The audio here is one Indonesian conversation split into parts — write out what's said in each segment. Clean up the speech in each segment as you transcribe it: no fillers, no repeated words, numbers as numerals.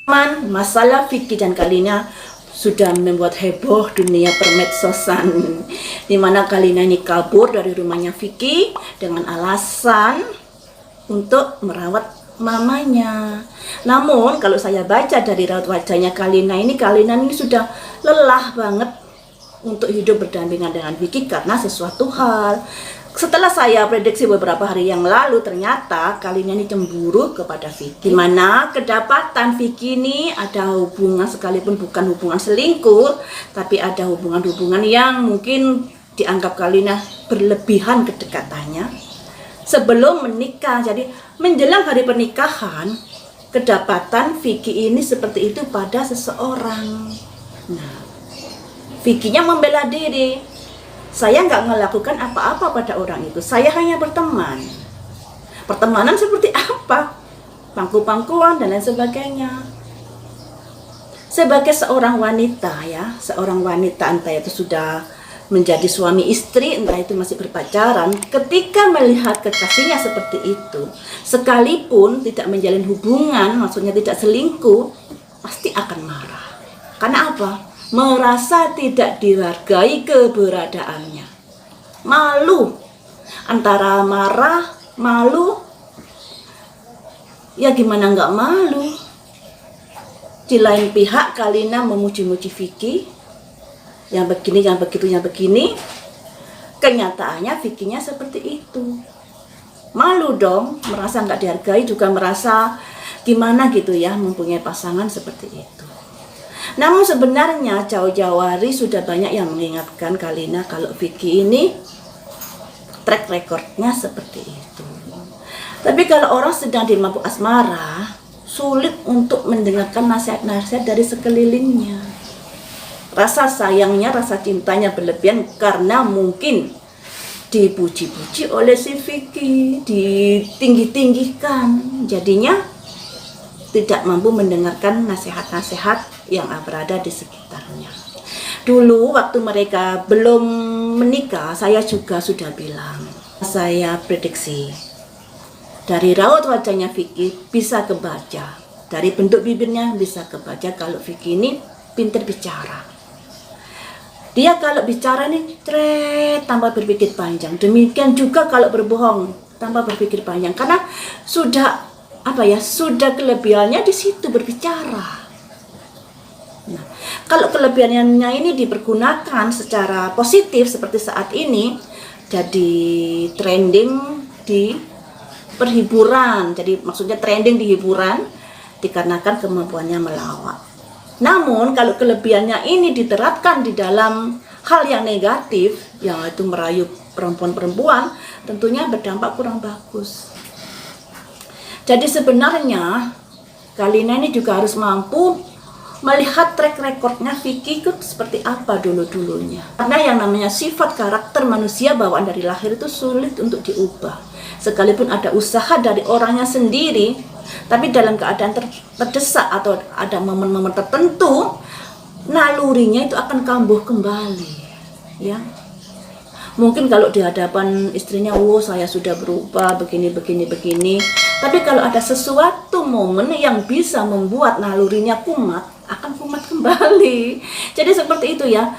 Masalah Vicky dan Kalina sudah membuat heboh dunia permedsosan, dimana Kalina ini kabur dari rumahnya Vicky dengan alasan untuk merawat mamanya. Namun kalau saya baca dari raut wajahnya Kalina ini sudah lelah banget untuk hidup berdampingan dengan Vicky karena sesuatu hal. Setelah saya prediksi beberapa hari yang lalu, ternyata Kalina ini cemburu kepada Vicky. Dimana kedapatan Vicky ini ada hubungan, sekalipun bukan hubungan selingkuh, tapi ada hubungan-hubungan yang mungkin dianggap Kalina berlebihan kedekatannya sebelum menikah. Jadi menjelang hari pernikahan, kedapatan Vicky ini seperti itu pada seseorang. Nah, Vicky-nya membela diri. Saya nggak melakukan apa-apa pada orang itu. Saya hanya berteman. Pertemanan seperti apa? Pangku-pangkuan dan lain sebagainya. Sebagai seorang wanita ya, seorang wanita entah itu sudah menjadi suami istri, entah itu masih berpacaran, ketika melihat kekasihnya seperti itu, sekalipun tidak menjalin hubungan, maksudnya tidak selingkuh, pasti akan marah. Karena apa? Merasa tidak dihargai keberadaannya. Malu. Antara marah, malu. Ya gimana nggak malu? Di lain pihak Kalina memuji-muji Vicky. Yang begini, yang begitu, yang begini. Kenyataannya Vicky-nya seperti itu. Malu dong, merasa nggak dihargai, juga merasa gimana gitu ya, mempunyai pasangan seperti itu. Namun sebenarnya jauh-jauh hari sudah banyak yang mengingatkan Kalina kalau Vicky ini track recordnya seperti itu. Tapi kalau orang sedang di mabuk asmara, sulit untuk mendengarkan nasihat-nasihat dari sekelilingnya. Rasa sayangnya, rasa cintanya berlebihan karena mungkin dipuji-puji oleh si Vicky, ditinggi-tinggikan, jadinya tidak mampu mendengarkan nasihat-nasihat yang berada di sekitarnya. Dulu waktu mereka belum menikah, saya juga sudah bilang, saya prediksi dari raut wajahnya Vicky bisa kebaca, dari bentuk bibirnya bisa kebaca kalau Vicky ini pintar bicara. Dia kalau bicara nih tanpa berpikir panjang. Demikian juga kalau berbohong tanpa berpikir panjang, karena sudah sudah kelebihannya di situ berbicara. Nah, kalau kelebihannya ini dipergunakan secara positif seperti saat ini, jadi trending di perhiburan. Jadi maksudnya trending di hiburan dikarenakan kemampuannya melawak. Namun kalau kelebihannya ini diterapkan di dalam hal yang negatif, yaitu merayu perempuan-perempuan, tentunya berdampak kurang bagus. Jadi sebenarnya Kalina ini juga harus mampu melihat track recordnya Vicky itu seperti apa dulu-dulunya. Karena yang namanya sifat karakter manusia bawaan dari lahir itu sulit untuk diubah. Sekalipun ada usaha dari orangnya sendiri, tapi dalam keadaan terdesak atau ada momen-momen tertentu, nalurinya itu akan kambuh kembali. Ya. Mungkin kalau di hadapan istrinya, saya sudah berubah begini. Tapi kalau ada sesuatu momen yang bisa membuat nalurinya kumat, akan kumat kembali. Jadi seperti itu ya.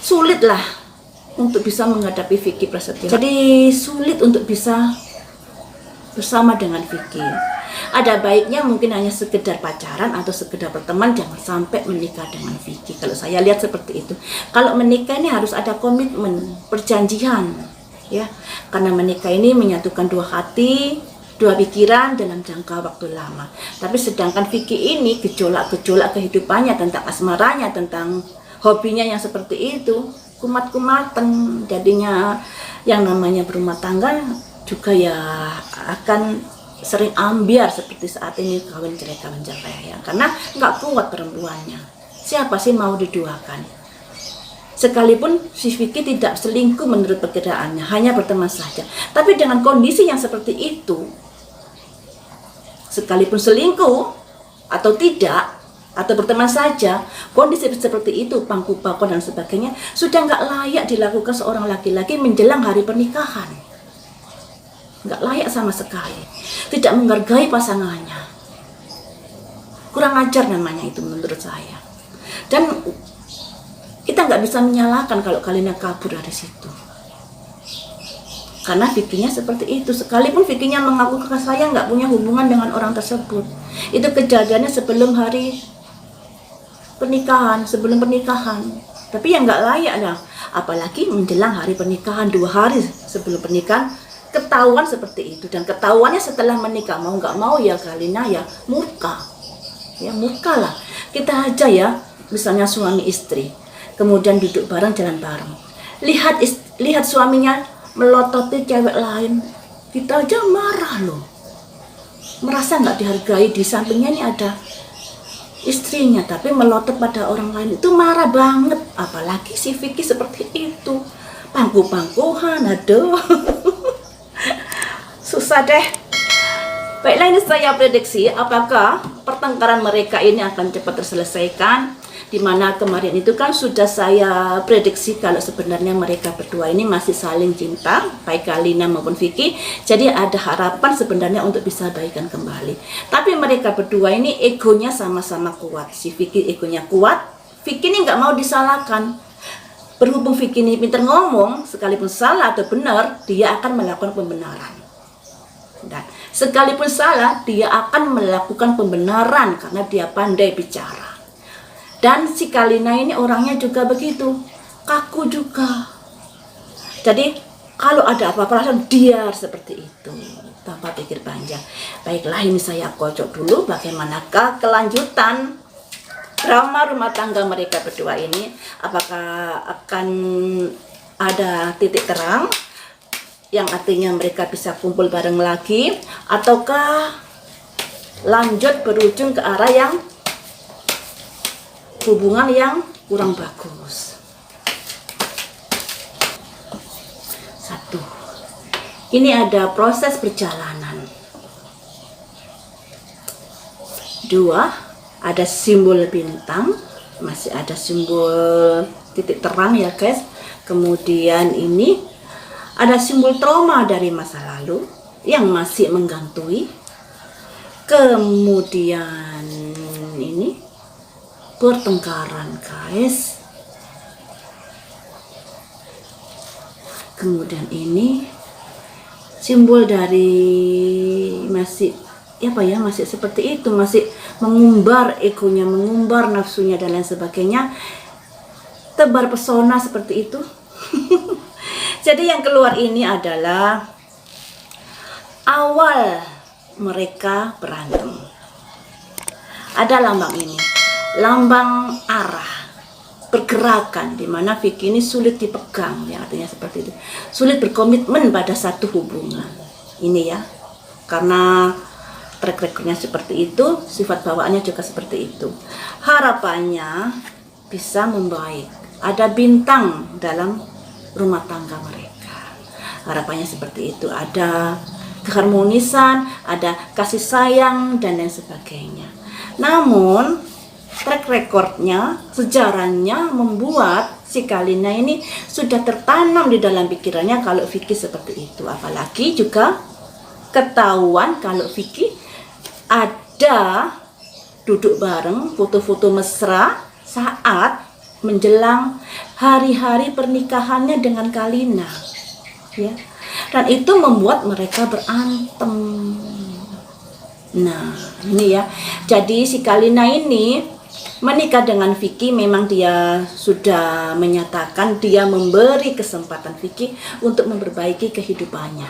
Sulitlah untuk bisa menghadapi Vicky Prasetyo. Jadi sulit untuk bisa bersama dengan Vicky. Ada baiknya mungkin hanya sekedar pacaran atau sekedar berteman, jangan sampai menikah dengan Vicky. Kalau saya lihat seperti itu. Kalau menikah ini harus ada komitmen, perjanjian, ya. Karena menikah ini menyatukan dua hati, dua pikiran dalam jangka waktu lama. Tapi sedangkan Vicky ini gejolak-gejolak kehidupannya, tentang asmaranya, tentang hobinya yang seperti itu, kumat-kumatan. Jadinya yang namanya berumah tangga juga ya akan sering ambiar seperti saat ini, kawin cerai ya. Karena nggak kuat perempuannya. Siapa sih mau diduakan? Sekalipun si Vicky tidak selingkuh menurut perkiraannya, hanya berteman saja. Tapi dengan kondisi yang seperti itu, sekalipun selingkuh atau tidak, atau berteman saja, kondisi seperti itu, pangku-pangkuan dan sebagainya, sudah nggak layak dilakukan seorang laki-laki menjelang hari pernikahan. Nggak layak sama sekali, tidak menghargai pasangannya. Kurang ajar namanya itu menurut saya. Dan kita nggak bisa menyalahkan kalau Kalina kabur dari situ. Karena Vicky-nya seperti itu. Sekalipun Vicky-nya mengaku ke saya nggak punya hubungan dengan orang tersebut. Itu kejadiannya sebelum hari pernikahan, sebelum pernikahan. Tapi yang nggak layak dah. Apalagi menjelang hari pernikahan, 2 hari sebelum pernikahan, ketahuan seperti itu. Dan ketahuannya setelah menikah, mau nggak mau ya Kalina ya murka. Ya murka lah. Kita aja ya, misalnya suami istri, kemudian duduk bareng, jalan bareng. Lihat suaminya melototi cewek lain, kita aja marah loh. Merasa nggak dihargai, di sampingnya ini ada istrinya, tapi melotot pada orang lain, itu marah banget. Apalagi si Vicky seperti itu, pangku-pangkuhan, aduh. Susah deh. Baiklah, ini saya prediksi apakah pertengkaran mereka ini akan cepat terselesaikan. Dimana kemarin itu kan sudah saya prediksi kalau sebenarnya mereka berdua ini masih saling cinta, baik Kalina maupun Vicky. Jadi ada harapan sebenarnya untuk bisa baikan kembali. Tapi mereka berdua ini egonya sama-sama kuat. Si Vicky egonya kuat, Vicky ini nggak mau disalahkan. Berhubung Vicky ini pintar ngomong, sekalipun salah atau benar, dia akan melakukan pembenaran. Dan sekalipun salah, dia akan melakukan pembenaran karena dia pandai bicara. Dan si Kalina ini orangnya juga begitu, kaku juga. Jadi kalau ada apa-apa langsung diam seperti itu, tanpa pikir panjang. Baiklah, ini saya kocok dulu bagaimanakah kelanjutan drama rumah tangga mereka berdua ini. Apakah akan ada titik terang yang artinya mereka bisa kumpul bareng lagi, ataukah lanjut berujung ke arah yang hubungan yang kurang bagus. 1. Ini ada proses perjalanan. 2. Ada simbol bintang, masih ada simbol titik terang ya guys. Kemudian ini ada simbol trauma dari masa lalu yang masih menggantui. Kemudian ini pertengkaran guys. Kemudian ini simbol dari masih masih seperti itu, masih mengumbar egonya, mengumbar nafsunya dan lain sebagainya. Tebar pesona seperti itu. Jadi yang keluar ini adalah awal mereka berantem. Ada lambang ini, lambang arah, pergerakan, di mana Vicky ini sulit dipegang, ya artinya seperti itu. Sulit berkomitmen pada satu hubungan. Ini ya, karena track recordnya seperti itu, sifat bawaannya juga seperti itu. Harapannya bisa membaik. Ada bintang dalam rumah tangga mereka. Harapannya seperti itu. Ada keharmonisan, ada kasih sayang dan lain sebagainya. Namun track recordnya, sejarahnya membuat si Kalina ini sudah tertanam di dalam pikirannya kalau Vicky seperti itu. Apalagi juga ketahuan kalau Vicky ada duduk bareng foto-foto mesra saat menjelang hari-hari pernikahannya dengan Kalina, ya. Dan itu membuat mereka berantem. Nah, ini ya. Jadi si Kalina ini menikah dengan Vicky, memang dia sudah menyatakan dia memberi kesempatan Vicky untuk memperbaiki kehidupannya.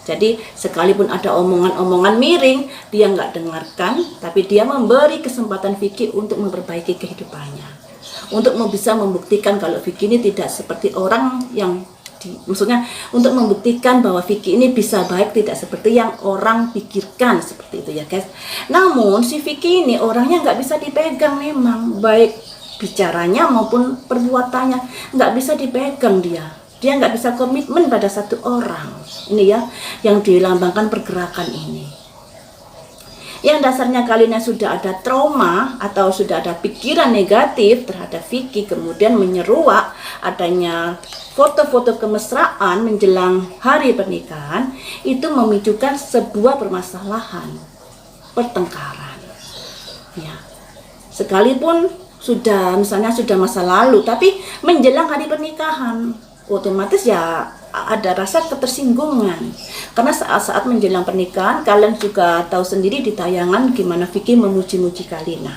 Jadi sekalipun ada omongan-omongan miring, dia nggak dengarkan, tapi dia memberi kesempatan Vicky untuk memperbaiki kehidupannya. Untuk bisa membuktikan kalau Vicky ini tidak seperti orang yang maksudnya untuk membuktikan bahwa Vicky ini bisa baik, tidak seperti yang orang pikirkan, seperti itu ya guys. Namun si Vicky ini orangnya nggak bisa dipegang, memang baik bicaranya maupun perbuatannya nggak bisa dipegang. Dia nggak bisa komitmen pada satu orang. Ini ya yang dilambangkan pergerakan ini. Yang dasarnya Kalina sudah ada trauma atau sudah ada pikiran negatif terhadap Vicky, kemudian menyeruak adanya foto-foto kemesraan menjelang hari pernikahan, itu memicukan sebuah permasalahan, pertengkaran. Sekalipun sudah misalnya sudah masa lalu, tapi menjelang hari pernikahan otomatis ya ada rasa ketersinggungan. Karena saat-saat menjelang pernikahan kalian juga tahu sendiri di tayangan gimana Vicky memuji-muji Kalina.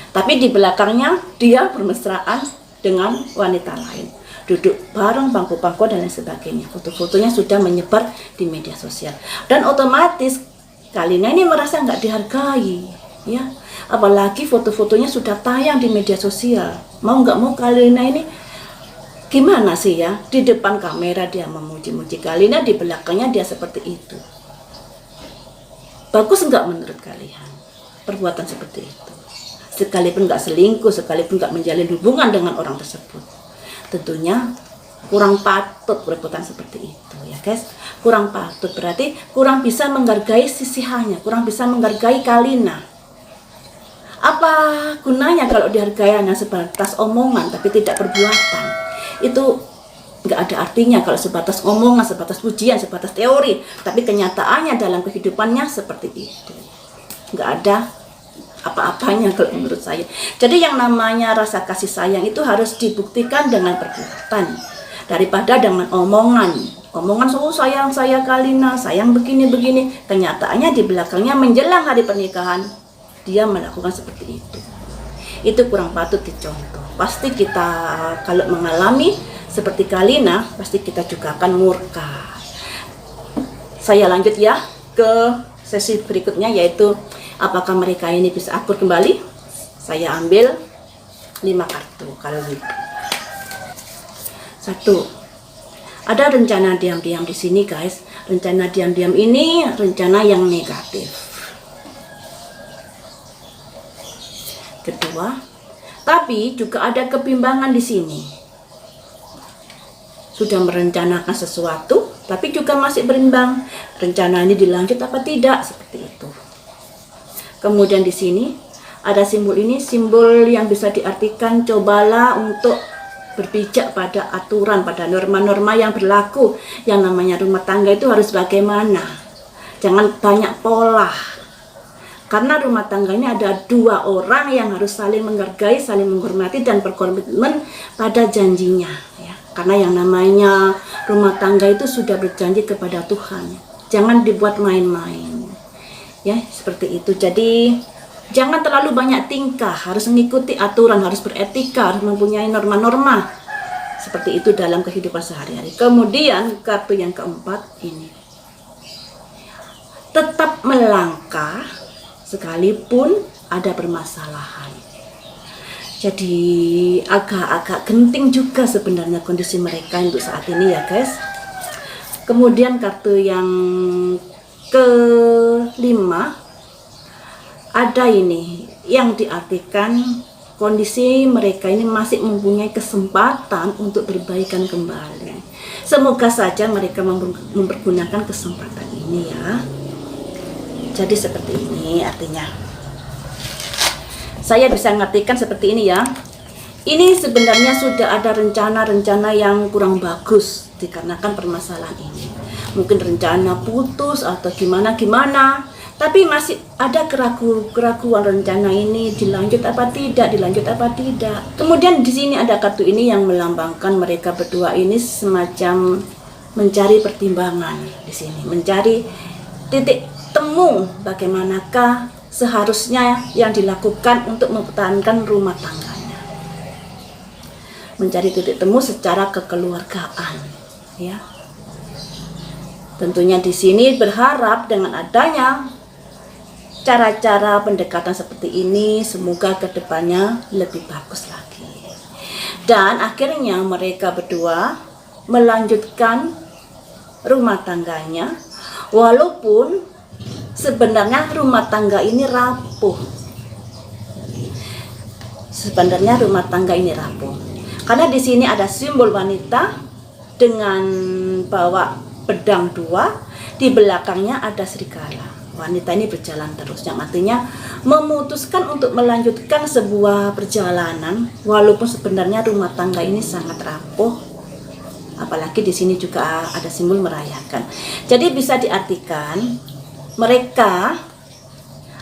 Tapi di belakangnya dia bermesraan dengan wanita lain, duduk bareng bangku-bangku dan lain sebagainya. Foto-fotonya sudah menyebar di media sosial dan otomatis Kalina ini merasa nggak dihargai, ya. Apalagi foto-fotonya sudah tayang di media sosial. Mau nggak mau Kalina ini gimana sih ya? Di depan kamera dia memuji-muji Kalina, di belakangnya dia seperti itu. Bagus nggak menurut kalian perbuatan seperti itu? Sekalipun nggak selingkuh, sekalipun nggak menjalin hubungan dengan orang tersebut, tentunya kurang patut perbuatan seperti itu, ya guys. Kurang patut, berarti kurang bisa menghargai sisihannya, kurang bisa menghargai Kalina. Apa gunanya kalau dihargai hanya sebatas omongan tapi tidak perbuatan? Itu nggak ada artinya kalau sebatas omongan, sebatas pujian, sebatas teori, tapi kenyataannya dalam kehidupannya seperti itu. Nggak ada apa-apanya kalau menurut saya. Jadi yang namanya rasa kasih sayang itu harus dibuktikan dengan perbuatan daripada dengan omongan. Omongan sayang saya Kalina, sayang begini-begini. Kenyataannya di belakangnya menjelang hari pernikahan dia melakukan seperti itu. Itu kurang patut dicontoh. Pasti kita kalau mengalami seperti Kalina, pasti kita juga akan murka. Saya lanjut ya ke sesi berikutnya, yaitu apakah mereka ini bisa akur kembali. Saya ambil 5 kartu kalau gitu. 1. Ada rencana diam-diam di sini guys. Rencana diam-diam ini rencana yang negatif. Kedua, tapi juga ada kebimbangan di sini. Sudah merencanakan sesuatu, tapi juga masih berimbang. Rencana ini dilanjut apa tidak, seperti itu. Kemudian di sini ada simbol ini, simbol yang bisa diartikan cobalah untuk berpijak pada aturan, pada norma-norma yang berlaku. Yang namanya rumah tangga itu harus bagaimana? Jangan banyak pola. Karena rumah tangga ini ada 2 orang yang harus saling menghargai, saling menghormati dan berkomitmen pada janjinya. Ya. Karena yang namanya rumah tangga itu sudah berjanji kepada Tuhan. Jangan dibuat main-main. Ya, seperti itu. Jadi jangan terlalu banyak tingkah, harus mengikuti aturan, harus beretika, harus mempunyai norma-norma. Seperti itu dalam kehidupan sehari-hari. Kemudian kartu yang keempat ini. Tetap melangkah sekalipun ada permasalahan. Jadi agak-agak genting juga sebenarnya kondisi mereka untuk saat ini ya guys. Kemudian kartu yang kelima, ada ini yang diartikan kondisi mereka ini masih mempunyai kesempatan untuk berbaikan kembali. Semoga saja mereka mempergunakan kesempatan ini ya. Jadi seperti ini artinya. Saya bisa ngartikan seperti ini ya. Ini sebenarnya sudah ada rencana-rencana yang kurang bagus dikarenakan permasalahan ini. Mungkin rencana putus atau gimana-gimana. Tapi masih ada keraguan rencana ini dilanjut apa tidak, dilanjut apa tidak. Kemudian di sini ada kartu ini yang melambangkan mereka berdua ini semacam mencari pertimbangan di sini, mencari titik temu bagaimanakah seharusnya yang dilakukan untuk mempertahankan rumah tangganya. Mencari titik temu secara kekeluargaan, ya. Tentunya di sini berharap dengan adanya cara-cara pendekatan seperti ini semoga kedepannya lebih bagus lagi. Dan akhirnya mereka berdua melanjutkan rumah tangganya walaupun sebenarnya rumah tangga ini rapuh. Sebenarnya rumah tangga ini rapuh. Karena di sini ada simbol wanita dengan bawa pedang 2, di belakangnya ada serigala. Wanita ini berjalan terus, yang artinya memutuskan untuk melanjutkan sebuah perjalanan walaupun sebenarnya rumah tangga ini sangat rapuh. Apalagi di sini juga ada simbol merayakan. Jadi bisa diartikan mereka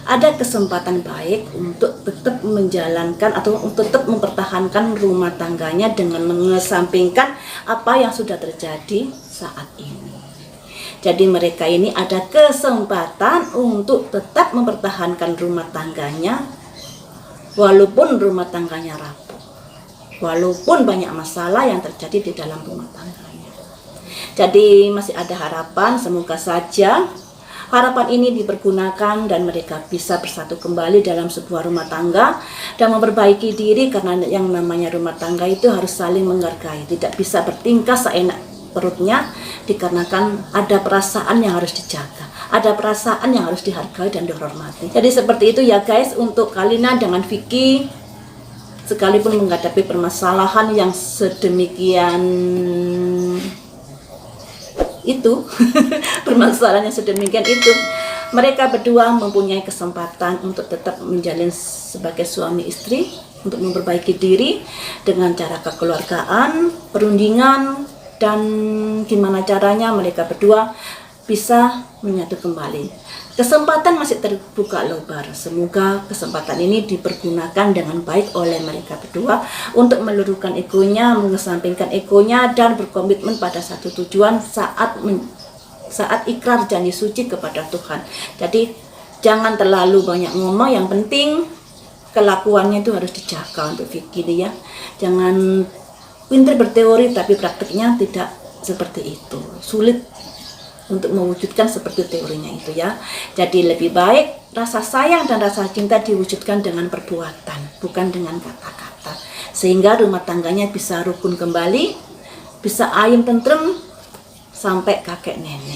ada kesempatan baik untuk tetap menjalankan atau untuk tetap mempertahankan rumah tangganya dengan mengesampingkan apa yang sudah terjadi saat ini. Jadi mereka ini ada kesempatan untuk tetap mempertahankan rumah tangganya walaupun rumah tangganya rapuh, walaupun banyak masalah yang terjadi di dalam rumah tangganya. Jadi masih ada harapan, semoga saja harapan ini dipergunakan dan mereka bisa bersatu kembali dalam sebuah rumah tangga dan memperbaiki diri, karena yang namanya rumah tangga itu harus saling menghargai, tidak bisa bertingkah seenak perutnya dikarenakan ada perasaan yang harus dijaga, ada perasaan yang harus dihargai dan dihormati. Jadi seperti itu ya guys, untuk Kalina dengan Vicky, sekalipun menghadapi permasalahan yang sedemikian itu permasalahan yang sedemikian itu, mereka berdua mempunyai kesempatan untuk tetap menjalin sebagai suami istri, untuk memperbaiki diri dengan cara kekeluargaan, perundingan, dan gimana caranya mereka berdua bisa menyatu kembali. Kesempatan masih terbuka lebar. Semoga kesempatan ini dipergunakan dengan baik oleh mereka berdua untuk meluruhkan egonya, mengesampingkan egonya, dan berkomitmen pada satu tujuan saat ikrar janji suci kepada Tuhan. Jadi jangan terlalu banyak ngomong, yang penting kelakuannya itu harus dijaga untuk Vicky ya. Jangan pintar berteori tapi praktiknya tidak seperti itu. Sulit untuk mewujudkan seperti teorinya itu ya. Jadi lebih baik rasa sayang dan rasa cinta diwujudkan dengan perbuatan, bukan dengan kata-kata, sehingga rumah tangganya bisa rukun kembali, bisa ayem tentrem sampai kakek nenek.